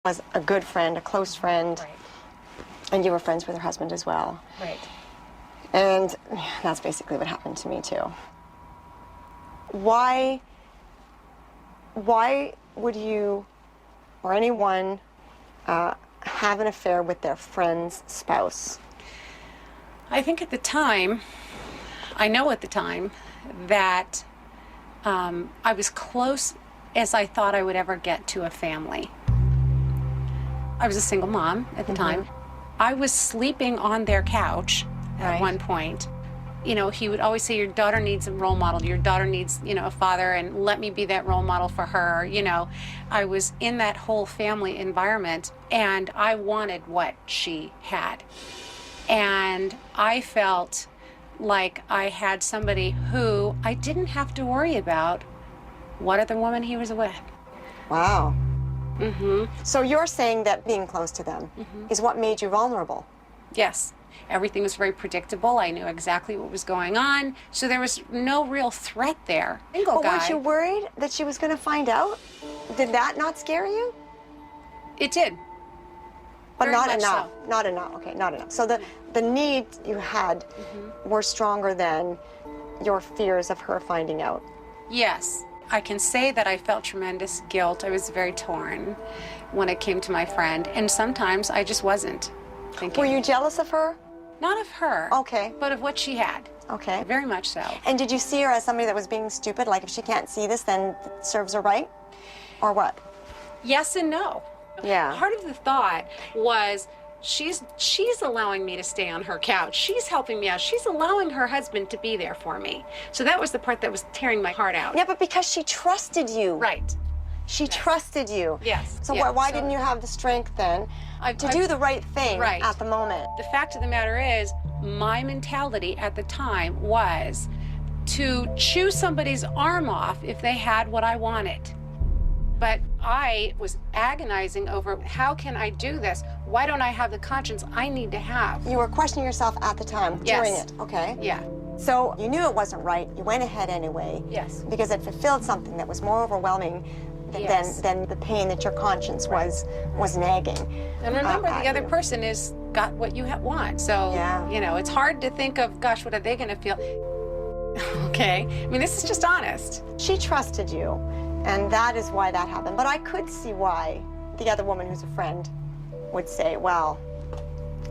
was a good friend, a close friend, Right. and you were friends with her husband as well. Right. And that's basically what happened to me too. Why would you or anyone have an affair with their friend's spouse? I think at the time, I know at the time, that I was close as I thought I would ever get to a family. I was a single mom at the time. I was sleeping on their couch at one point. You know, he would always say, your daughter needs a role model. Your daughter needs, you know, a father, and let me be that role model for her. You know, I was in that whole family environment, and I wanted what she had. And I felt like I had somebody who I didn't have to worry about what other woman he was with. Wow. So you're saying that being close to them is what made you vulnerable? Yes. Everything was very predictable. I knew exactly what was going on. So there was no real threat there. But weren't you worried that she was going to find out? Did that not scare you? It did. But Very not much enough. so. Not enough. Okay, not enough. So the needs you had were stronger than your fears of her finding out. Yes. I can say that I felt tremendous guilt. I was very torn when it came to my friend. And sometimes I just wasn't thinking. Were you jealous of her? Not of her. Okay. But of what she had. Okay. Very much so. And did you see her as somebody that was being stupid? Like, if she can't see this, then it serves her right? Or what? Yes and no. Yeah. Part of the thought was, she's allowing me to stay on her couch. She's helping me out. She's allowing her husband to be there for me. So that was the part that was tearing my heart out. Yeah, but because she trusted you. Right. She trusted you. Yes. So Yeah. why didn't you have the strength then to do the right thing at the moment? The fact of the matter is, my mentality at the time was to chew somebody's arm off if they had what I wanted. But I was agonizing over, how can I do this? Why don't I have the conscience I need to have? You were questioning yourself at the time, during Yes. it, okay? Yeah. So you knew it wasn't right. You went ahead anyway. Yes. Because it fulfilled something that was more overwhelming than the pain that your conscience was nagging. And remember, at the other you. person is got what you want. So, you know, it's hard to think of, gosh, what are they going to feel? Okay. I mean, this is just honest. She trusted you, and that is why that happened. But I could see why the other woman who's a friend would say, well,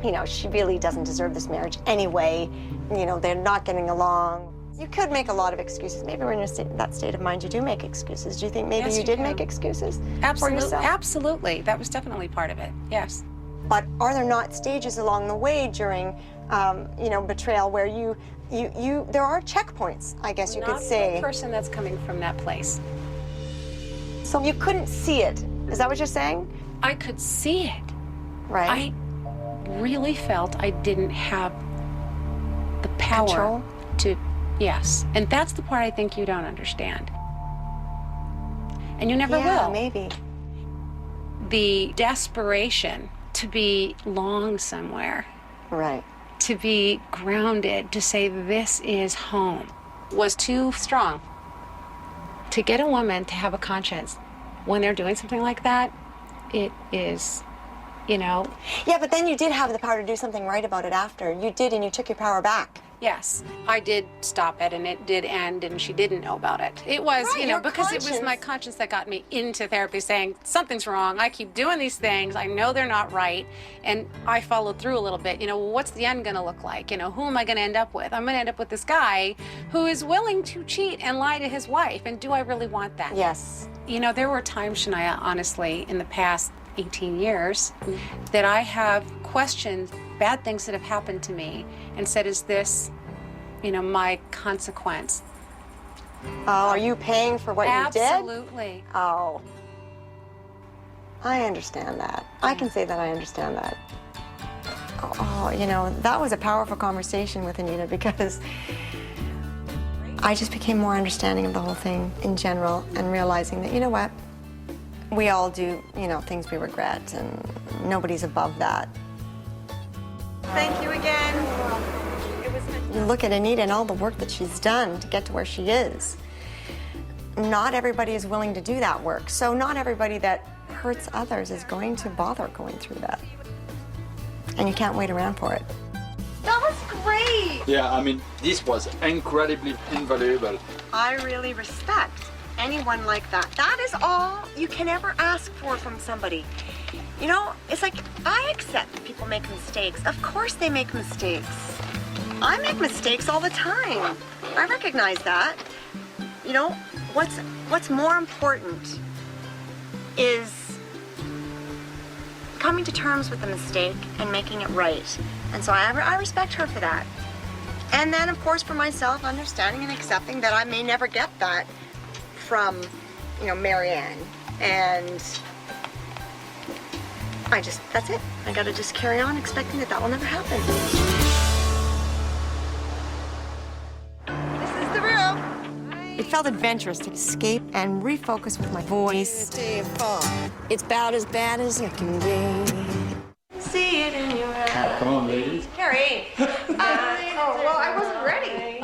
you know, she really doesn't deserve this marriage anyway. You know, they're not getting along. You could make a lot of excuses. Maybe when you're in that state of mind, you do make excuses. Do you think maybe Yes, you you did do. make excuses for Absolutely. yourself? Absolutely. That was definitely part of it. Yes. But are there not stages along the way during, you know, betrayal where there are checkpoints, I guess you could Not say. the person that's coming from that place. So you couldn't see it. Is that what you're saying? I could see it. Right. I really felt I didn't have the power Control? to, yes. And that's the part I think you don't understand. And you never will. Maybe. The desperation to be long somewhere, Right. to be grounded, to say this is home, was too strong. To get a woman to have a conscience when they're doing something like that, it is, you know. Yeah, but then you did have the power to do something right about it after. You did, and you took your power back. Yes, I did stop it, and it did end, and she didn't know about it. It was, Right, you know, your because it was my conscience that got me into therapy, saying something's wrong. I keep doing these things. I know they're not right, and I followed through a little bit. You know, what's the end going to look like? You know, who am I going to end up with? I'm going to end up with this guy who is willing to cheat and lie to his wife, and do I really want that? Yes. You know, there were times, Shania, honestly, in the past 18 years, that I have questioned bad things that have happened to me and said, is this, you know, my consequence? Oh, are you paying for what you did? Absolutely. Oh. I understand that. I can say that I understand that. Oh, you know, that was a powerful conversation with Anita, because I just became more understanding of the whole thing in general, and realizing that, you know what, we all do, you know, things we regret, and nobody's above that. Thank you again. You look at Anita and all the work that she's done to get to where she is. Not everybody is willing to do that work. So not everybody that hurts others is going to bother going through that. And you can't wait around for it. That was great! Yeah, I mean, this was incredibly invaluable. I really respect anyone like that. That is all you can ever ask for from somebody. You know, it's like, I accept that people make mistakes. Of course they make mistakes. I make mistakes all the time. I recognize that. You know, what's more important is coming to terms with the mistake and making it right. And so I respect her for that. And then, of course, for myself, understanding and accepting that I may never get that from, you know, Marianne. And that's it. I gotta just carry on expecting that will never happen. This is the room. It felt adventurous to escape and refocus with my voice. It's about as bad as it can be. See it in your eyes. Come on, ladies. Carrie. Oh, well, I wasn't ready.